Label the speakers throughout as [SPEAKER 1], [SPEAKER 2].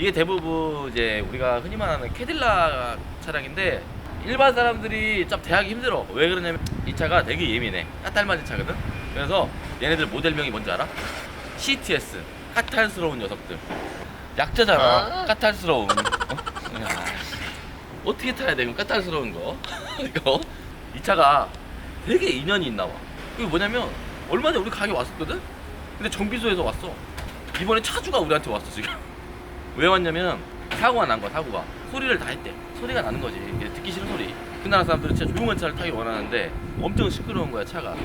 [SPEAKER 1] 이게 대부분 이제 우리가 흔히 말하는 캐딜락 차량인데 일반 사람들이 좀 대하기 힘들어. 왜 그러냐면 이 차가 되게 예민해. 까탈맞은 차거든. 그래서 얘네들 모델명이 뭔지 알아? CTS, 까탈스러운 녀석들. 약자잖아. 까탈스러운. 어떻게 타야 돼? 까탈스러운 거. 이거 이 차가 되게 인연이 있나 봐. 그게 뭐냐면 얼마 전에 우리 가게 왔었거든. 근데 정비소에서 왔어. 이번에 차주가 우리한테 왔어 지금. 왜 왔냐면 사고가 난 거야. 사고가 소리를 다 했대. 소리가 나는 거지. 듣기 싫은 소리. 그 나라 사람들은 진짜 조용한 차를 타기 원하는데 엄청 시끄러운 거야 차가.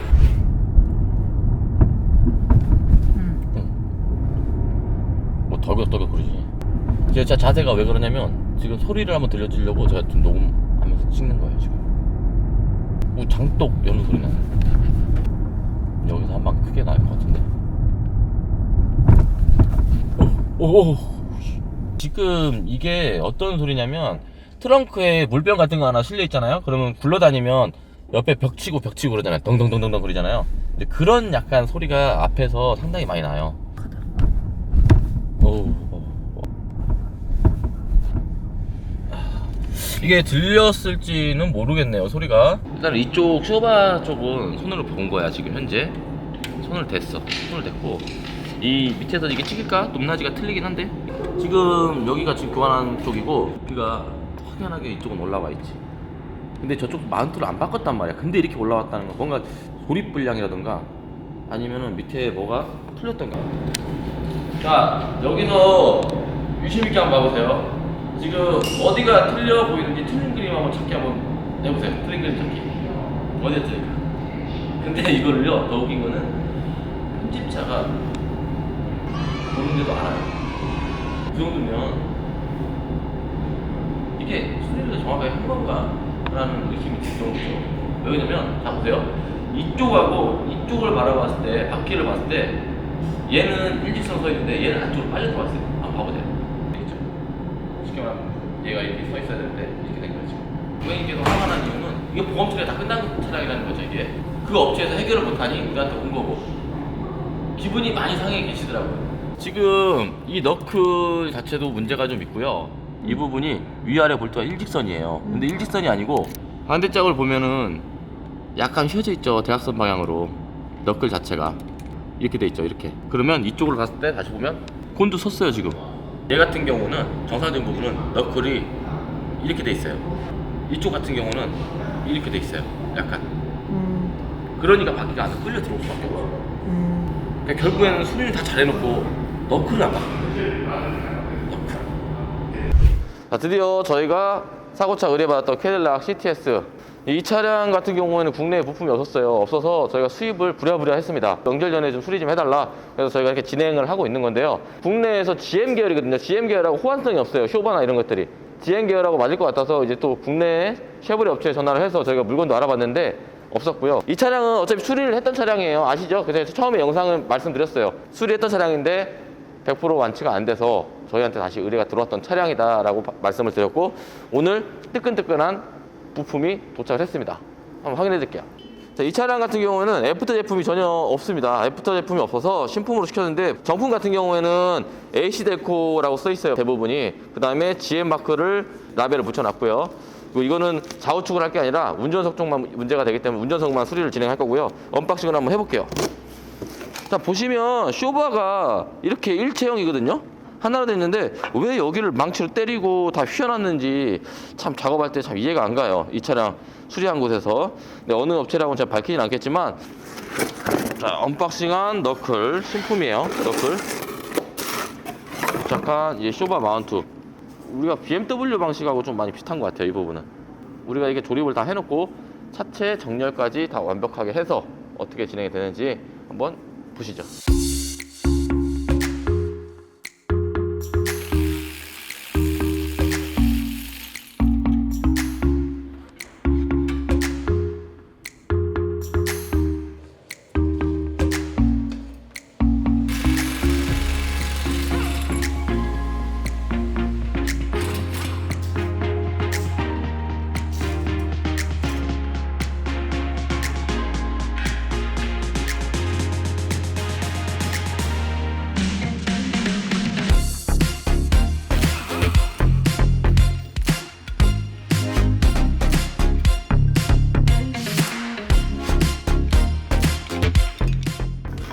[SPEAKER 1] 뭐 덜컥덜컥 그러지. 제가 자세가 왜 그러냐면 지금 소리를 한번 들려주려고 제가 좀 녹음하면서 찍는 거예요 지금. 장독 여는 소리 나네. 여기서 한 방 크게 나올 것 같은데. 오. 지금 이게 어떤 소리냐면 트렁크에 물병 같은 거 하나 실려 있잖아요. 그러면 굴러다니면 옆에 벽 치고 그러잖아요. 덩덩덩덩덩 그러잖아요. 근데 그런 약간 소리가 앞에서 상당히 많이 나요. 이게 들렸을지는 모르겠네요 소리가. 일단 이쪽 쇼바 쪽은 손으로 본 거야 지금 현재. 손을 댔어. 손을 댔고 이 밑에서 이게 찍힐까? 높낮이가 틀리긴 한데 지금 여기가 지금 교환한 쪽이고 여기가 확연하게 이쪽은 올라와 있지. 근데 저쪽 마운트를 안 바꿨단 말이야. 근데 이렇게 올라왔다는 건 뭔가 조립 불량이라던가 아니면은 밑에 뭐가 풀렸던가. 자, 여기서 유심 있게 한번 봐보세요. 지금 어디가 틀려 보이는지 틀린 그림 한번 찾기 한번 해보세요. 틀린 그림 찾기. 어디가 틀릴까? 근데 이거를요, 더 웃긴 거는 편집자가 보는데도 알아요. 그 정도면 이게 수리를 정확하게 한 건가? 라는 의심이 들 정도죠. 왜냐면, 자 보세요. 이쪽하고 이쪽을 바라봤을 때, 바퀴를 봤을 때 얘는 일직선 서 있는데 얘는 안쪽으로 빨려 들어와 있어요. 한번 봐보세요. 되겠죠? 쉽게 말하면 얘가 이렇게 서 있어야 되는데 이렇게 된 거죠. 고객님께서 화가 난 이유는 이게 보험 처리가 다 끝난 차량이라는 거죠. 이게 그 업체에서 해결을 못하니 우리한테 온 거고 기분이 많이 상해 계시더라고요. 지금 이 너클 자체도 문제가 좀 있고요. 이 부분이 위아래 볼트가 일직선이에요. 근데 일직선이 아니고 반대짝을 보면은 약간 휘어져 있죠. 대각선 방향으로 너클 자체가 이렇게 돼 있죠. 이렇게. 그러면 이쪽으로 갔을 때 다시 보면 곤도 섰어요 지금. 얘 같은 경우는 정상적인 부분은 너클이 이렇게 돼 있어요. 이쪽 같은 경우는 이렇게 돼 있어요. 약간. 그러니까 바퀴가 안에 끌려 들어올 수밖에 없어. 그러니까 결국에는 수리를 다 잘해놓고 너클을 안 바꿔. 너클. 자, 드디어 저희가 사고차 의뢰받았던 캐딜락 CTS 이 차량 같은 경우에는 국내에 부품이 없어서 저희가 수입을 부랴부랴 했습니다. 명절 전에 좀 수리 좀 해달라. 그래서 저희가 이렇게 진행을 하고 있는 건데요. 국내에서 GM 계열이거든요. GM 계열하고 호환성이 없어요. 쇼바나 이런 것들이. GM 계열하고 맞을 것 같아서 이제 또 국내 쉐보레 업체에 전화를 해서 저희가 물건도 알아봤는데 없었고요. 이 차량은 어차피 수리를 했던 차량이에요. 아시죠? 그래서 처음에 영상을 말씀드렸어요. 수리했던 차량인데 100% 완치가 안 돼서 저희한테 다시 의뢰가 들어왔던 차량이다 라고 말씀을 드렸고 오늘 뜨끈뜨끈한 부품이 도착을 했습니다. 한번 확인해 드릴게요. 자, 이 차량 같은 경우에는 애프터 제품이 전혀 없습니다. 애프터 제품이 없어서 신품으로 시켰는데 정품 같은 경우에는 AC 델코라고 써 있어요. 대부분이. 그 다음에 GM 마크를 라벨을 붙여놨고요. 그리고 이거는 좌우측을 할 게 아니라 운전석 쪽만 문제가 되기 때문에 운전석만 수리를 진행할 거고요. 언박싱을 한번 해볼게요. 자, 보시면 쇼바가 이렇게 일체형이거든요. 하나로 돼 있는데 왜 여기를 망치로 때리고 다 휘어놨는지 참 작업할 때 참 이해가 안 가요. 이 차량 수리한 곳에서. 근데 어느 업체라고는 제가 밝히진 않겠지만 자, 언박싱한 너클 신품이에요. 너클 도착한 이제 쇼바 마운트. 우리가 BMW 방식하고 좀 많이 비슷한 것 같아요. 이 부분은 우리가 이게 조립을 다 해놓고 차체 정렬까지 다 완벽하게 해서 어떻게 진행이 되는지 한번 보시죠.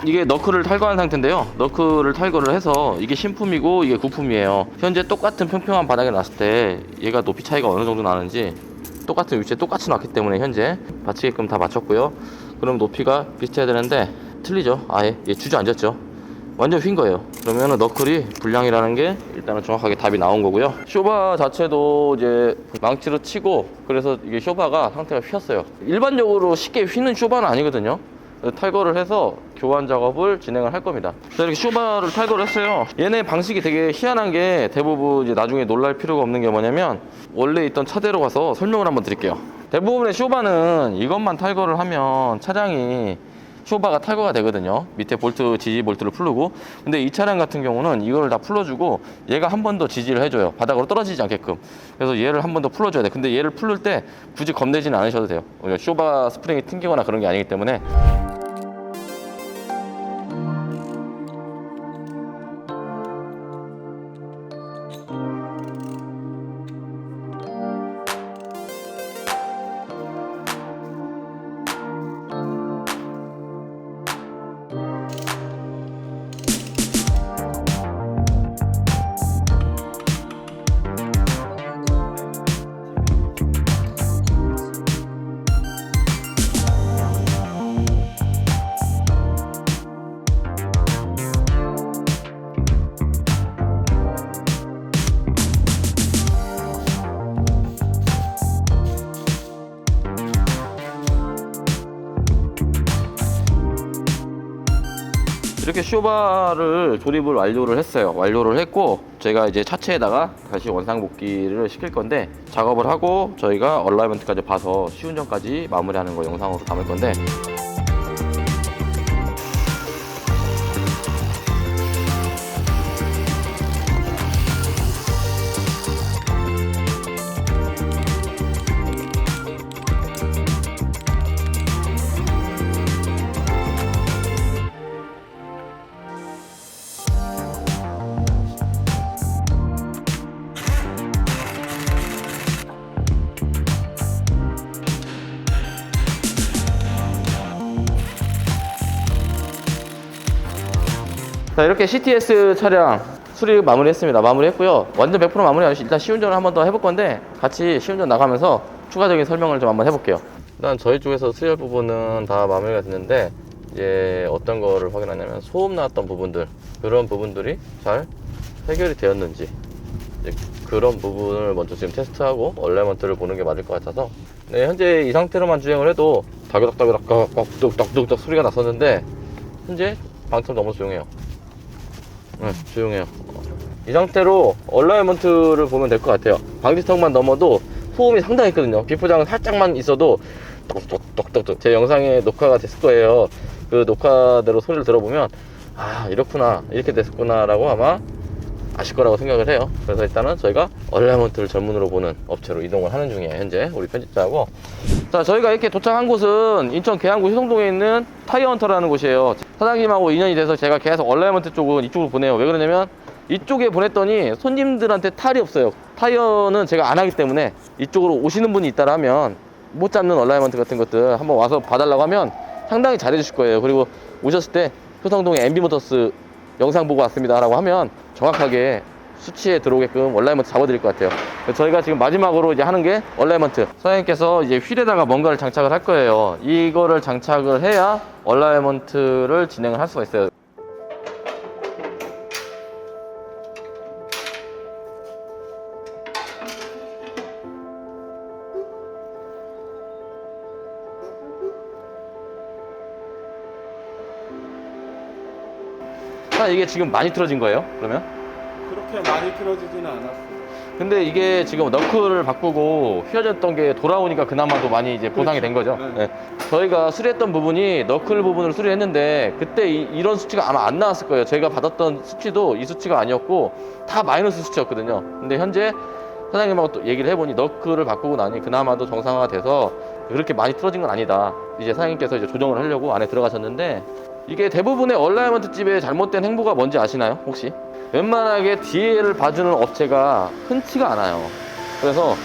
[SPEAKER 1] 이게 너클을 탈거한 상태인데요. 너클을 탈거를 해서 이게 신품이고 이게 구품이에요. 현재 똑같은 평평한 바닥에 놨을 때 얘가 높이 차이가 어느 정도 나는지 똑같은 위치에 똑같이 놨기 때문에 현재 맞추게끔 다 맞췄고요. 그럼 높이가 비슷해야 되는데 틀리죠. 아예 얘 주저앉았죠. 완전 휜 거예요. 그러면은 너클이 불량이라는 게 일단은 정확하게 답이 나온 거고요. 쇼바 자체도 이제 망치로 치고 그래서 이게 쇼바가 상태가 휘었어요. 일반적으로 쉽게 휘는 쇼바는 아니거든요. 탈거를 해서 교환 작업을 진행을 할 겁니다. 자, 이렇게 쇼바를 탈거를 했어요. 얘네 방식이 되게 희한한 게 대부분 이제 나중에 놀랄 필요가 없는 게 뭐냐면 원래 있던 차대로 가서 설명을 한번 드릴게요. 대부분의 쇼바는 이것만 탈거를 하면 차량이 쇼바가 탈거가 되거든요. 밑에 볼트, 지지 볼트를 풀르고. 근데 이 차량 같은 경우는 이거를 다 풀어주고 얘가 한 번 더 지지를 해줘요. 바닥으로 떨어지지 않게끔. 그래서 얘를 한 번 더 풀어줘야 돼. 근데 얘를 풀을 때 굳이 겁내지는 않으셔도 돼요. 쇼바 스프링이 튕기거나 그런 게 아니기 때문에. 이렇게 쇼바를 조립을 완료를 했어요. 완료를 했고 제가 이제 차체에다가 다시 원상복귀를 시킬 건데 작업을 하고 저희가 얼라이먼트까지 봐서 시운전까지 마무리하는 거 영상으로 담을 건데 자, 이렇게 CTS 차량 수리 마무리했습니다. 마무리했고요. 완전 100% 마무리 아니시 일단 시운전을 한번 더 해볼 건데 같이 시운전 나가면서 추가적인 설명을 좀 한번 해볼게요. 일단 저희 쪽에서 수리할 부분은 다 마무리가 됐는데 이제 어떤 거를 확인하냐면 소음 나왔던 부분들 그런 부분들이 잘 해결이 되었는지 그런 부분을 먼저 지금 테스트하고 얼라이먼트를 보는 게 맞을 것 같아서 네, 현재 이 상태로만 주행을 해도 다그닥다그닥 소리가 났었는데 현재 방처럼 너무 조용해요. 네, 조용해요. 이 상태로 얼라이먼트를 보면 될 것 같아요. 방지턱만 넘어도 소음이 상당했거든요. 비포장은 살짝만 있어도 똑똑똑똑 제 영상에 녹화가 됐을 거예요. 그 녹화대로 소리를 들어보면 아 이렇구나 이렇게 됐구나 라고 아마 아실 거라고 생각을 해요. 그래서 일단은 저희가 얼라이먼트를 전문으로 보는 업체로 이동을 하는 중이에요. 현재 우리 편집자하고. 자, 저희가 이렇게 도착한 곳은 인천 계양구 효성동에 있는 타이어헌터라는 곳이에요. 사장님하고 인연이 돼서 제가 계속 얼라이먼트 쪽은 이쪽으로 보내요. 왜 그러냐면 이쪽에 보냈더니 손님들한테 탈이 없어요. 타이어는 제가 안 하기 때문에 이쪽으로 오시는 분이 있다라면 못 잡는 얼라이먼트 같은 것들 한번 와서 봐달라고 하면 상당히 잘해 주실 거예요. 그리고 오셨을 때 효성동에 MB모터스 영상 보고 왔습니다 라고 하면 정확하게 수치에 들어오게끔 얼라이먼트 잡아드릴 것 같아요. 저희가 지금 마지막으로 이제 하는 게 얼라이먼트. 사장님께서 이제 휠에다가 뭔가를 장착을 할 거예요. 이거를 장착을 해야 얼라이먼트를 진행을 할 수가 있어요. 이게 지금 많이 틀어진 거예요? 그러면?
[SPEAKER 2] 그렇게 많이 틀어지지는 않았어요.
[SPEAKER 1] 근데 이게 지금 너클을 바꾸고 휘어졌던 게 돌아오니까 그나마도 많이 이제 보상이 된 거죠.
[SPEAKER 2] 네.
[SPEAKER 1] 네. 저희가 수리했던 부분이 너클 부분을 수리했는데 그때 이런 수치가 아마 안 나왔을 거예요. 저희가 받았던 수치도 이 수치가 아니었고 다 마이너스 수치였거든요. 근데 현재 사장님하고 또 얘기를 해보니 너클을 바꾸고 나니 그나마도 정상화가 돼서 그렇게 많이 틀어진 건 아니다. 이제 사장님께서 이제 조정을 하려고 안에 들어가셨는데 이게 대부분의 얼라이먼트 집의 잘못된 행보가 뭔지 아시나요? 혹시? 웬만하게 DL을 봐주는 업체가 흔치가 않아요. 그래서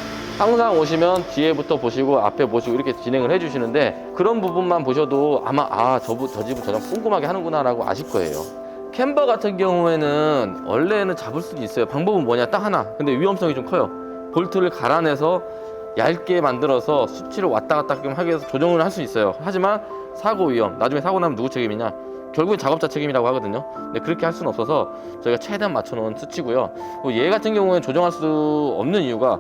[SPEAKER 1] 항상 오시면 뒤에부터 보시고 앞에 보시고 이렇게 진행을 해주시는데 그런 부분만 보셔도 아마 저 집은 저장 꼼꼼하게 하는구나 라고 아실 거예요. 캠버 같은 경우에는 원래는 잡을 수도 있어요. 방법은 뭐냐 딱 하나. 근데 위험성이 좀 커요. 볼트를 갈아내서 얇게 만들어서 수치를 왔다 갔다 하게 해서 조정을 할 수 있어요. 하지만 사고 위험, 나중에 사고 나면 누구 책임이냐? 결국엔 작업자 책임이라고 하거든요. 근데 그렇게 할 수는 없어서 저희가 최대한 맞춰놓은 수치고요. 그리고 얘 같은 경우에는 조정할 수 없는 이유가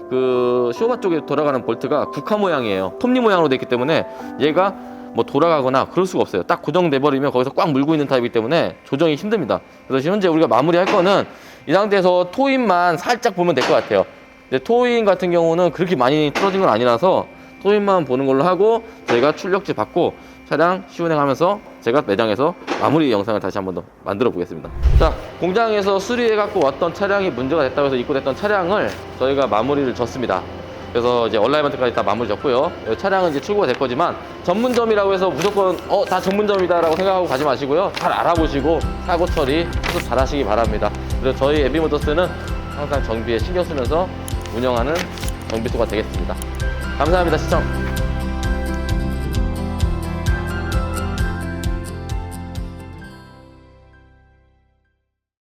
[SPEAKER 1] 그 쇼바 쪽에 돌아가는 볼트가 국화 모양이에요. 톱니 모양으로 되어 있기 때문에 얘가 뭐 돌아가거나 그럴 수가 없어요. 딱 고정돼 버리면 거기서 꽉 물고 있는 타입이기 때문에 조정이 힘듭니다. 그래서 현재 우리가 마무리할 거는 이 상태에서 토인만 살짝 보면 될 것 같아요. 근데 토인 같은 경우는 그렇게 많이 틀어진 건 아니라서 토인만 보는 걸로 하고 저희가 출력지 받고 차량 시운행하면서 제가 매장에서 마무리 영상을 다시 한번 더 만들어 보겠습니다. 자, 공장에서 수리해 갖고 왔던 차량이 문제가 됐다고 해서 입고됐던 차량을 저희가 마무리를 졌습니다. 그래서 이제 얼라이먼트까지 다 마무리 졌고요. 차량은 이제 출고가 될 거지만 전문점이라고 해서 무조건 다 전문점이다 라고 생각하고 가지 마시고요. 잘 알아보시고 사고 처리 계속 잘 하시기 바랍니다. 그래서 저희 에비모터스는 항상 정비에 신경 쓰면서 운영하는 정비소가 되겠습니다. 감사합니다. 시청.